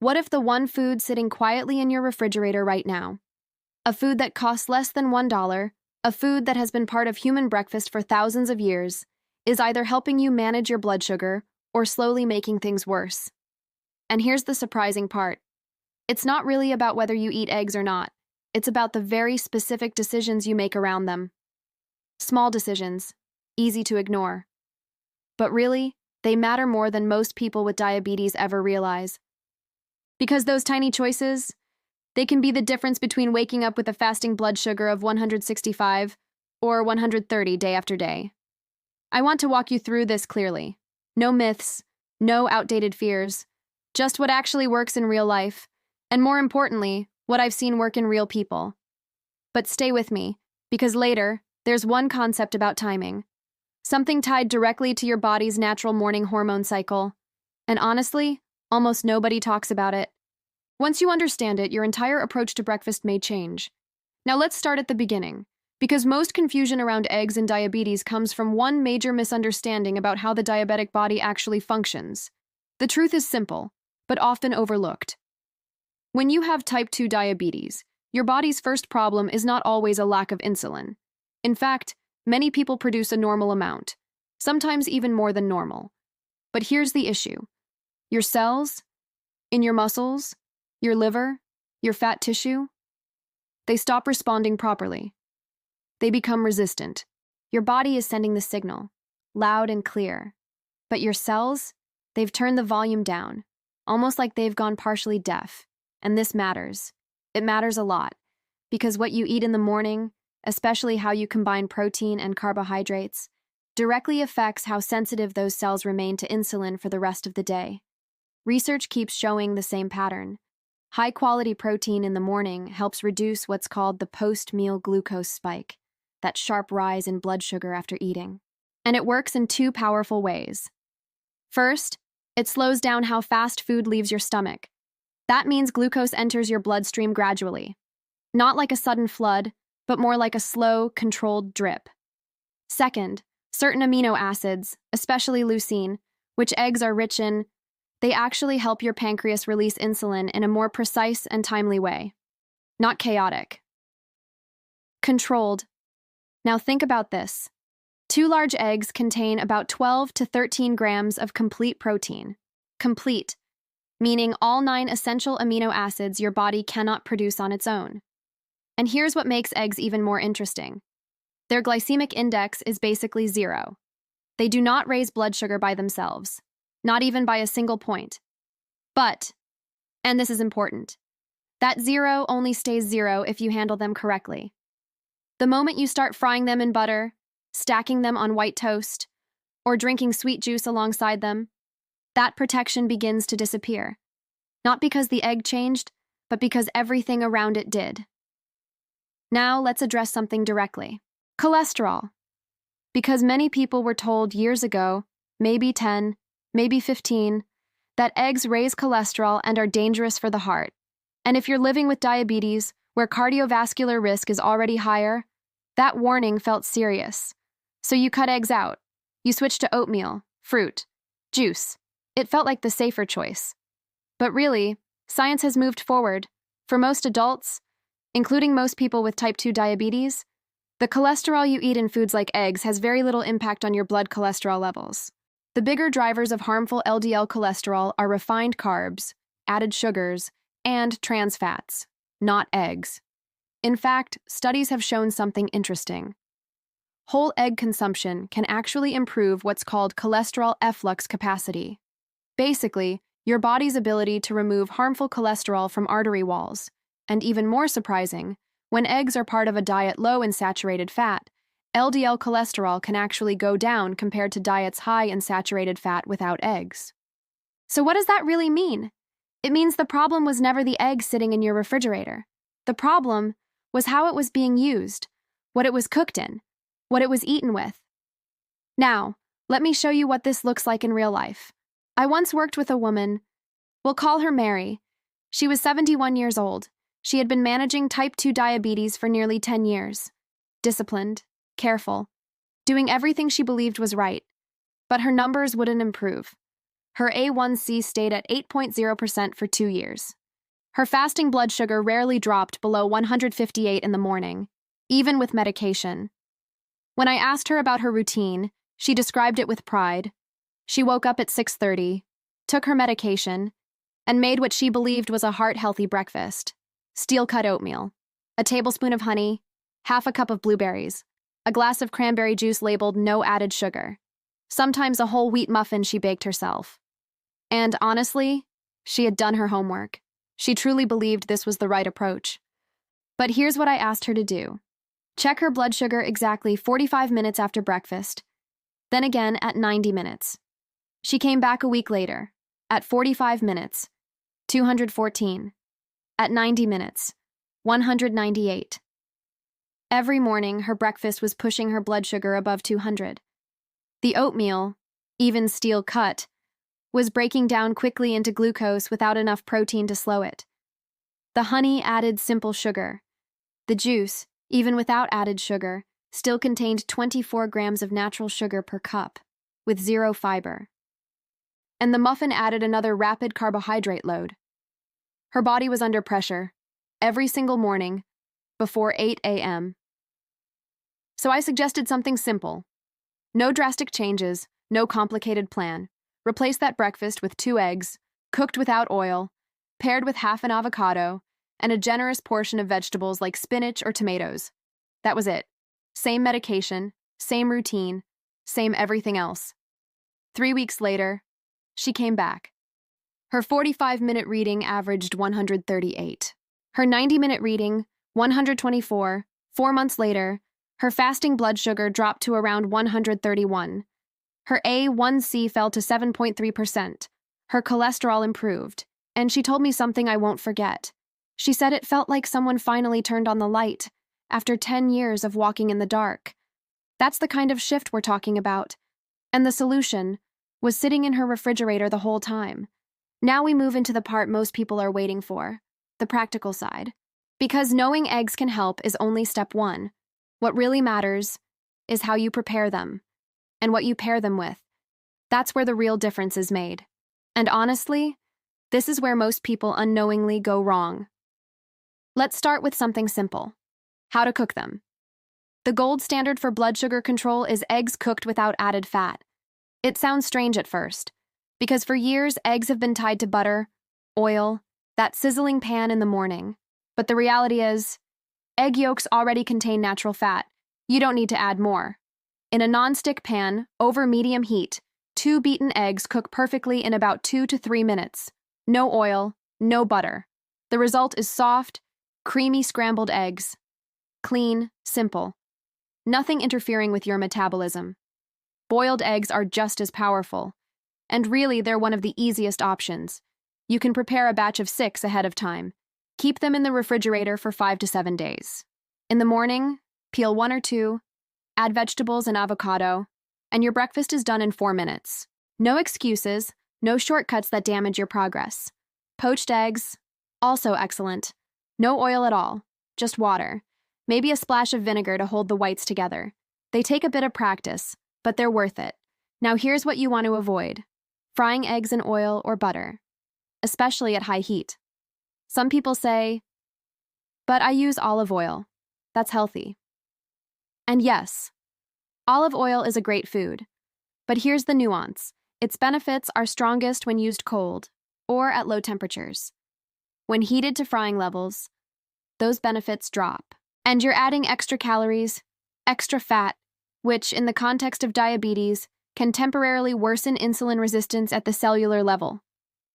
What if the one food sitting quietly in your refrigerator right now, a food that costs less than $1, a food that has been part of human breakfast for thousands of years, is either helping you manage your blood sugar or slowly making things worse? And here's the surprising part. It's not really about whether you eat eggs or not. It's about the very specific decisions you make around them. Small decisions, easy to ignore. But really, they matter more than most people with diabetes ever realize. Because those tiny choices, they can be the difference between waking up with a fasting blood sugar of 165 or 130 day after day. I want to walk you through this clearly. No myths, no outdated fears, just what actually works in real life, and more importantly, what I've seen work in real people. But stay with me, because later, there's one concept about timing. Something tied directly to your body's natural morning hormone cycle. And honestly, almost nobody talks about it. Once you understand it, your entire approach to breakfast may change. Now let's start at the beginning, because most confusion around eggs and diabetes comes from one major misunderstanding about how the diabetic body actually functions. The truth is simple, but often overlooked. When you have type 2 diabetes, your body's first problem is not always a lack of insulin. In fact, many people produce a normal amount, sometimes even more than normal. But here's the issue. Your cells, in your muscles, your liver, your fat tissue, they stop responding properly. They become resistant. Your body is sending the signal, loud and clear. But your cells, they've turned the volume down, almost like they've gone partially deaf. And this matters. It matters a lot, because what you eat in the morning, especially how you combine protein and carbohydrates, directly affects how sensitive those cells remain to insulin for the rest of the day. Research keeps showing the same pattern. High-quality protein in the morning helps reduce what's called the post-meal glucose spike, that sharp rise in blood sugar after eating. And it works in two powerful ways. First, it slows down how fast food leaves your stomach. That means glucose enters your bloodstream gradually. Not like a sudden flood, but more like a slow, controlled drip. Second, certain amino acids, especially leucine, which eggs are rich in, they actually help your pancreas release insulin in a more precise and timely way. Not chaotic. Controlled. Now think about this. 2 large eggs contain about 12 to 13 grams of complete protein. Complete, meaning all 9 essential amino acids your body cannot produce on its own. And here's what makes eggs even more interesting. Their glycemic index is basically 0. They do not raise blood sugar by themselves, not even by a single point. But, and this is important, that 0 only stays 0 if you handle them correctly. The moment you start frying them in butter, stacking them on white toast, or drinking sweet juice alongside them, that protection begins to disappear. Not because the egg changed, but because everything around it did. Now let's address something directly. Cholesterol. Because many people were told years ago, maybe 10, maybe 15, that eggs raise cholesterol and are dangerous for the heart. And if you're living with diabetes, where cardiovascular risk is already higher, that warning felt serious. So you cut eggs out. You switched to oatmeal, fruit, juice. It felt like the safer choice. But really, science has moved forward. For most adults, including most people with type 2 diabetes, the cholesterol you eat in foods like eggs has very little impact on your blood cholesterol levels. The bigger drivers of harmful LDL cholesterol are refined carbs, added sugars, and trans fats, not eggs. In fact, studies have shown something interesting. Whole egg consumption can actually improve what's called cholesterol efflux capacity. Basically, your body's ability to remove harmful cholesterol from artery walls. And even more surprising, when eggs are part of a diet low in saturated fat, LDL cholesterol can actually go down compared to diets high in saturated fat without eggs. So what does that really mean? It means the problem was never the egg sitting in your refrigerator. The problem was how it was being used, what it was cooked in, what it was eaten with. Now, let me show you what this looks like in real life. I once worked with a woman. We'll call her Mary. She was 71 years old. She had been managing type 2 diabetes for nearly 10 years. Disciplined, careful, doing everything she believed was right. But her numbers wouldn't improve. Her A1C stayed at 8.0% for 2 years. Her fasting blood sugar rarely dropped below 158 in the morning, even with medication. When I asked her about her routine, she described it with pride. She woke up at 6:30, took her medication, and made what she believed was a heart-healthy breakfast: steel-cut oatmeal, a tablespoon of honey, half a cup of blueberries, a glass of cranberry juice labeled no added sugar, sometimes a whole wheat muffin she baked herself. And honestly, she had done her homework. She truly believed this was the right approach. But here's what I asked her to do. Check her blood sugar exactly 45 minutes after breakfast, then again at 90 minutes. She came back a week later, at 45 minutes, 214. At 90 minutes, 198. Every morning, her breakfast was pushing her blood sugar above 200. The oatmeal, even steel cut, was breaking down quickly into glucose without enough protein to slow it. The honey added simple sugar. The juice, even without added sugar, still contained 24 grams of natural sugar per cup, with 0 fiber. And the muffin added another rapid carbohydrate load. Her body was under pressure, every single morning, before 8 a.m. So I suggested something simple. No drastic changes, no complicated plan. Replace that breakfast with 2 eggs, cooked without oil, paired with half an avocado, and a generous portion of vegetables like spinach or tomatoes. That was it. Same medication, same routine, same everything else. 3 weeks later, she came back. Her 45-minute reading averaged 138. Her 90-minute reading, 124. 4 months later, her fasting blood sugar dropped to around 131. Her A1C fell to 7.3%. Her cholesterol improved, and she told me something I won't forget. She said it felt like someone finally turned on the light after 10 years of walking in the dark. That's the kind of shift we're talking about. And the solution was sitting in her refrigerator the whole time. Now we move into the part most people are waiting for, the practical side. Because knowing eggs can help is only step 1. What really matters is how you prepare them and what you pair them with. That's where the real difference is made. And honestly, this is where most people unknowingly go wrong. Let's start with something simple: how to cook them. The gold standard for blood sugar control is eggs cooked without added fat. It sounds strange at first, because for years eggs have been tied to butter, oil, that sizzling pan in the morning. But the reality is, egg yolks already contain natural fat. You don't need to add more. In a non-stick pan, over medium heat, 2 beaten eggs cook perfectly in about 2 to 3 minutes. No oil, no butter. The result is soft, creamy scrambled eggs. Clean, simple. Nothing interfering with your metabolism. Boiled eggs are just as powerful. And really, they're one of the easiest options. You can prepare a batch of 6 ahead of time. Keep them in the refrigerator for 5 to 7 days. In the morning, peel 1 or 2, add vegetables and avocado, and your breakfast is done in 4 minutes. No excuses, no shortcuts that damage your progress. Poached eggs, also excellent. No oil at all, just water. Maybe a splash of vinegar to hold the whites together. They take a bit of practice, but they're worth it. Now here's what you want to avoid: frying eggs in oil or butter, especially at high heat. Some people say, but I use olive oil. That's healthy. And yes, olive oil is a great food. But here's the nuance. Its benefits are strongest when used cold or at low temperatures. When heated to frying levels, those benefits drop. And you're adding extra calories, extra fat, which, in the context of diabetes, can temporarily worsen insulin resistance at the cellular level.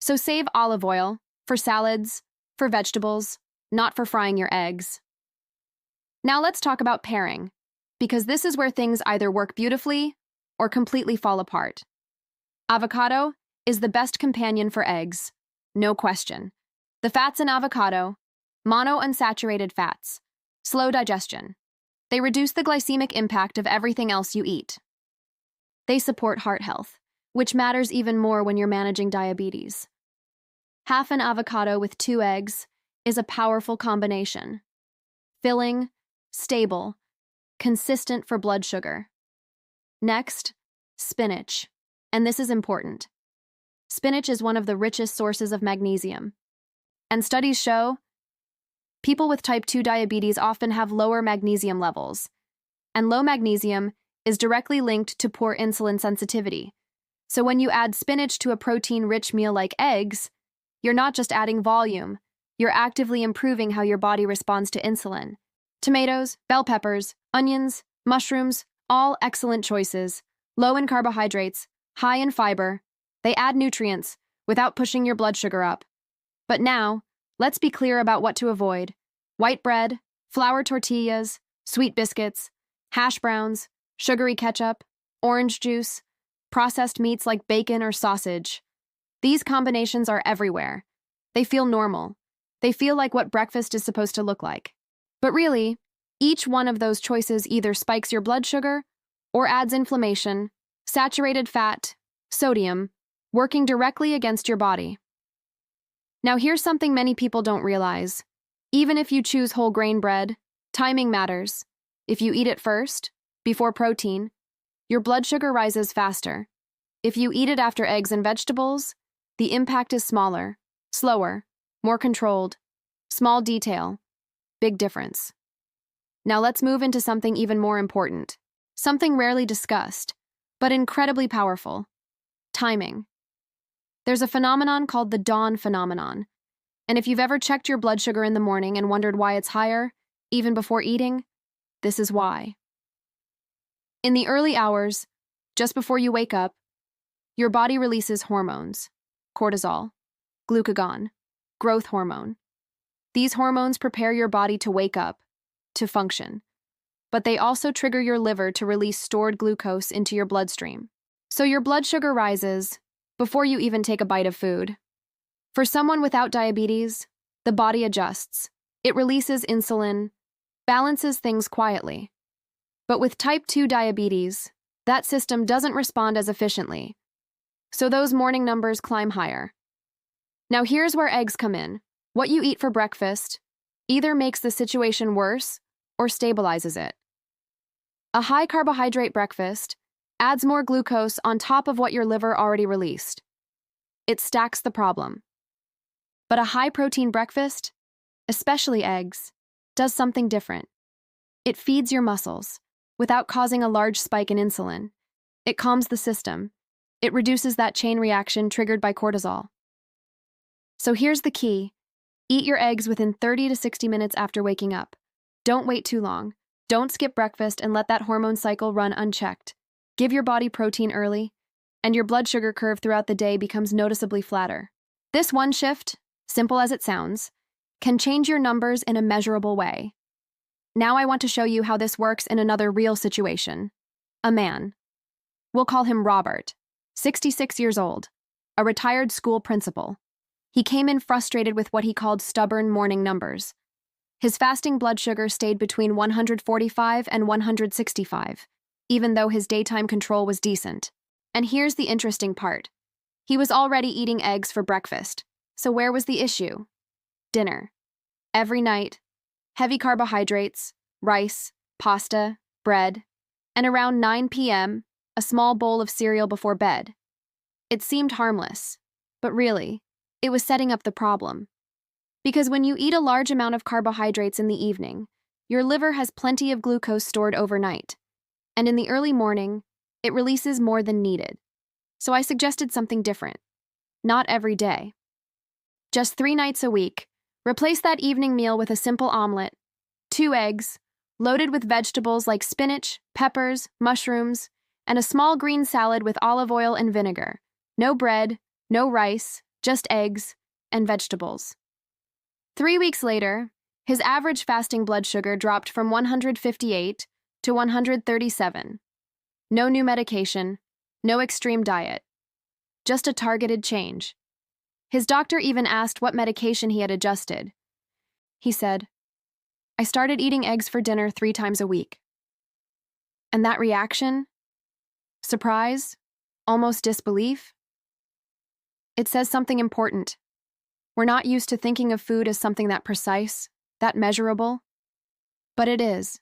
So save olive oil for salads, for vegetables, not for frying your eggs. Now let's talk about pairing, because this is where things either work beautifully or completely fall apart. Avocado is the best companion for eggs, no question. The fats in avocado, monounsaturated fats, slow digestion. They reduce the glycemic impact of everything else you eat. They support heart health, which matters even more when you're managing diabetes. Half an avocado with 2 eggs is a powerful combination. Filling, stable, consistent for blood sugar. Next, spinach. And this is important. spinach is one of the richest sources of magnesium. And studies show people with type 2 diabetes often have lower magnesium levels, and low magnesium is directly linked to poor insulin sensitivity. So when you add spinach to a protein-rich meal like eggs, you're not just adding volume, you're actively improving how your body responds to insulin. Tomatoes, bell peppers, onions, mushrooms, all excellent choices. Low in carbohydrates, high in fiber. They add nutrients without pushing your blood sugar up. But now, let's be clear about what to avoid. White bread, flour tortillas, sweet biscuits, hash browns, sugary ketchup, orange juice, processed meats like bacon or sausage. These combinations are everywhere. They feel normal. They feel like what breakfast is supposed to look like. But really, each one of those choices either spikes your blood sugar or adds inflammation, saturated fat, sodium, working directly against your body. Now here's something many people don't realize. Even if you choose whole grain bread, timing matters. If you eat it first, before protein, your blood sugar rises faster. If you eat it after eggs and vegetables, the impact is smaller, slower, more controlled. Small detail, big difference. Now let's move into something even more important. Something rarely discussed, but incredibly powerful. Timing. There's a phenomenon called the dawn phenomenon. And if you've ever checked your blood sugar in the morning and wondered why it's higher, even before eating, this is why. In the early hours, just before you wake up, your body releases hormones: cortisol, glucagon, growth hormone. These hormones prepare your body to wake up, to function. But they also trigger your liver to release stored glucose into your bloodstream. So your blood sugar rises before you even take a bite of food. For someone without diabetes, the body adjusts. It releases insulin, balances things quietly. But with type 2 diabetes, that system doesn't respond as efficiently. So those morning numbers climb higher. Now here's where eggs come in. What you eat for breakfast either makes the situation worse or stabilizes it. A high carbohydrate breakfast adds more glucose on top of what your liver already released. It stacks the problem. But a high protein breakfast, especially eggs, does something different. It feeds your muscles without causing a large spike in insulin. It calms the system. It reduces that chain reaction triggered by cortisol. So here's the key. Eat your eggs within 30 to 60 minutes after waking up. Don't wait too long. Don't skip breakfast and let that hormone cycle run unchecked. Give your body protein early, and your blood sugar curve throughout the day becomes noticeably flatter. This one shift, simple as it sounds, can change your numbers in a measurable way. Now I want to show you how this works in another real situation. A man. We'll call him Robert, 66 years old, a retired school principal. He came in frustrated with what he called stubborn morning numbers. His fasting blood sugar stayed between 145 and 165, even though his daytime control was decent. And here's the interesting part. He was already eating eggs for breakfast. So where was the issue? Dinner. Every night, heavy carbohydrates, rice, pasta, bread, and around 9 p.m., a small bowl of cereal before bed. It seemed harmless, but really, it was setting up the problem. Because when you eat a large amount of carbohydrates in the evening, your liver has plenty of glucose stored overnight, and in the early morning, it releases more than needed. So I suggested something different. Not every day. Just 3 nights a week, replace that evening meal with a simple omelet, 2 eggs, loaded with vegetables like spinach, peppers, mushrooms, and a small green salad with olive oil and vinegar. No bread, no rice, just eggs and vegetables. 3 weeks later, his average fasting blood sugar dropped from 158 to 137. No new medication, no extreme diet. Just a targeted change. His doctor even asked what medication he had adjusted. He said, "I started eating eggs for dinner 3 times a week." And that reaction? Surprise? Almost disbelief? It says something important. We're not used to thinking of food as something that precise, that measurable. But it is.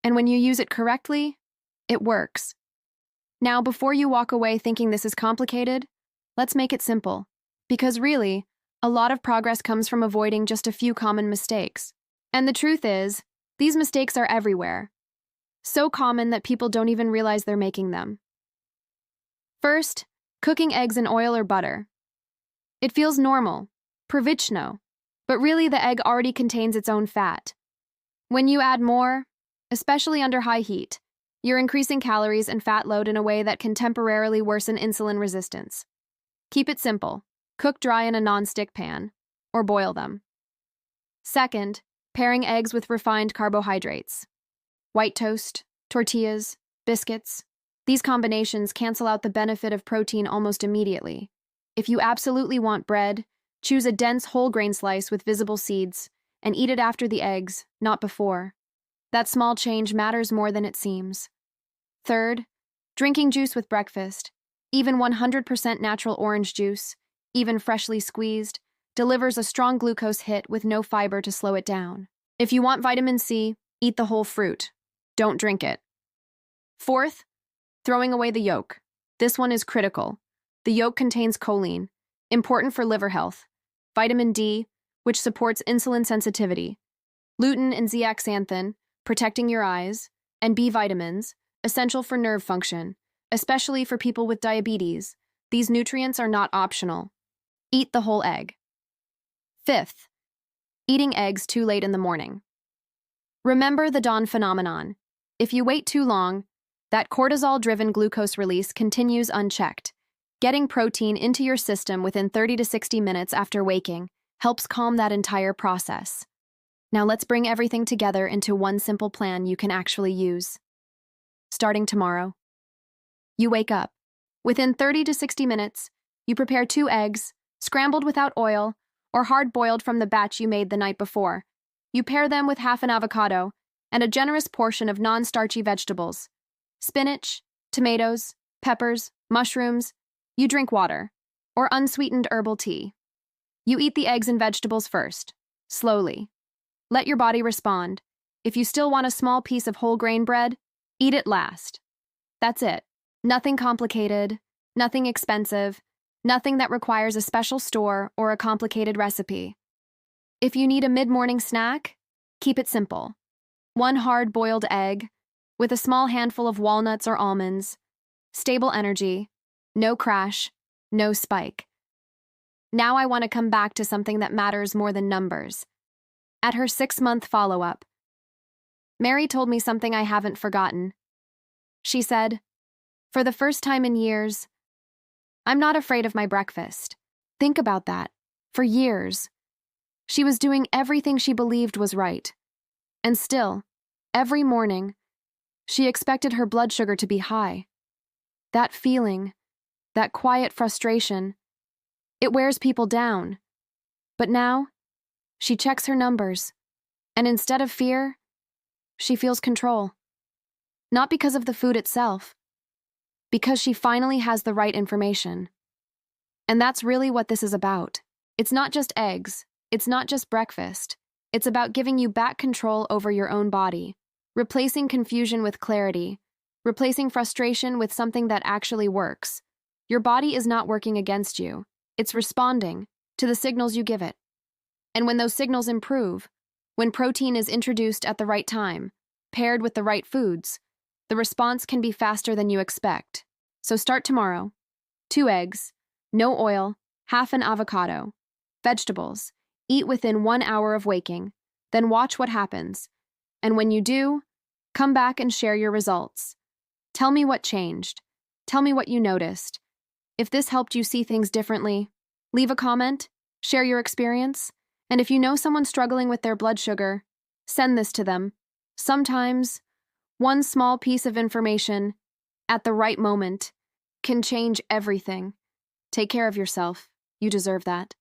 And when you use it correctly, it works. Now, before you walk away thinking this is complicated, Let's make it simple. Because really, a lot of progress comes from avoiding just a few common mistakes. And the truth is, these mistakes are everywhere. So common that people don't even realize they're making them. First, cooking eggs in oil or butter. It feels normal, pravichno, but really the egg already contains its own fat. When you add more, especially under high heat, you're increasing calories and fat load in a way that can temporarily worsen insulin resistance. Keep it simple. Cook dry in a non-stick pan, or boil them. Second, pairing eggs with refined carbohydrates. White toast, tortillas, biscuits. These combinations cancel out the benefit of protein almost immediately. If you absolutely want bread, choose a dense whole grain slice with visible seeds and eat it after the eggs, not before. That small change matters more than it seems. Third, drinking juice with breakfast. Even 100% natural orange juice, even freshly squeezed, delivers a strong glucose hit with no fiber to slow it down. If you want vitamin C, eat the whole fruit. Don't drink it. Fourth, throwing away the yolk. This one is critical. The yolk contains choline, important for liver health, vitamin D, which supports insulin sensitivity, lutein and zeaxanthin, protecting your eyes, and B vitamins, essential for nerve function, especially for people with diabetes. These nutrients are not optional. Eat the whole egg. Fifth, eating eggs too late in the morning. Remember the dawn phenomenon. If you wait too long, that cortisol-driven glucose release continues unchecked. Getting protein into your system within 30 to 60 minutes after waking helps calm that entire process. Now let's bring everything together into one simple plan you can actually use. Starting tomorrow, you wake up. Within 30 to 60 minutes, you prepare 2 eggs, scrambled without oil, or hard-boiled from the batch you made the night before. You pair them with half an avocado and a generous portion of non-starchy vegetables. Spinach, tomatoes, peppers, mushrooms. You drink water, or unsweetened herbal tea. You eat the eggs and vegetables first, slowly. Let your body respond. If you still want a small piece of whole grain bread, eat it last. That's it. Nothing complicated, nothing expensive, nothing that requires a special store or a complicated recipe. If you need a mid-morning snack, keep it simple. 1 hard-boiled egg with a small handful of walnuts or almonds. Stable energy. No crash, no spike. Now I want to come back to something that matters more than numbers. At her 6-month follow-up, Mary told me something I haven't forgotten. She said, "For the first time in years, I'm not afraid of my breakfast." Think about that. For years, she was doing everything she believed was right. And still, every morning, she expected her blood sugar to be high. That feeling, that quiet frustration, it wears people down. But now, she checks her numbers, and instead of fear, she feels control. Not because of the food itself, because she finally has the right information. And that's really what this is about. It's not just eggs, it's not just breakfast. It's about giving you back control over your own body, replacing confusion with clarity, replacing frustration with something that actually works. Your body is not working against you. It's responding to the signals you give it. And when those signals improve, when protein is introduced at the right time, paired with the right foods, the response can be faster than you expect. So start tomorrow. 2 eggs, no oil, half an avocado, vegetables. Eat within 1 hour of waking, then watch what happens. And when you do, come back and share your results. Tell me what changed. Tell me what you noticed. If this helped you see things differently, leave a comment, share your experience, and if you know someone struggling with their blood sugar, send this to them. Sometimes, one small piece of information, at the right moment, can change everything. Take care of yourself. You deserve that.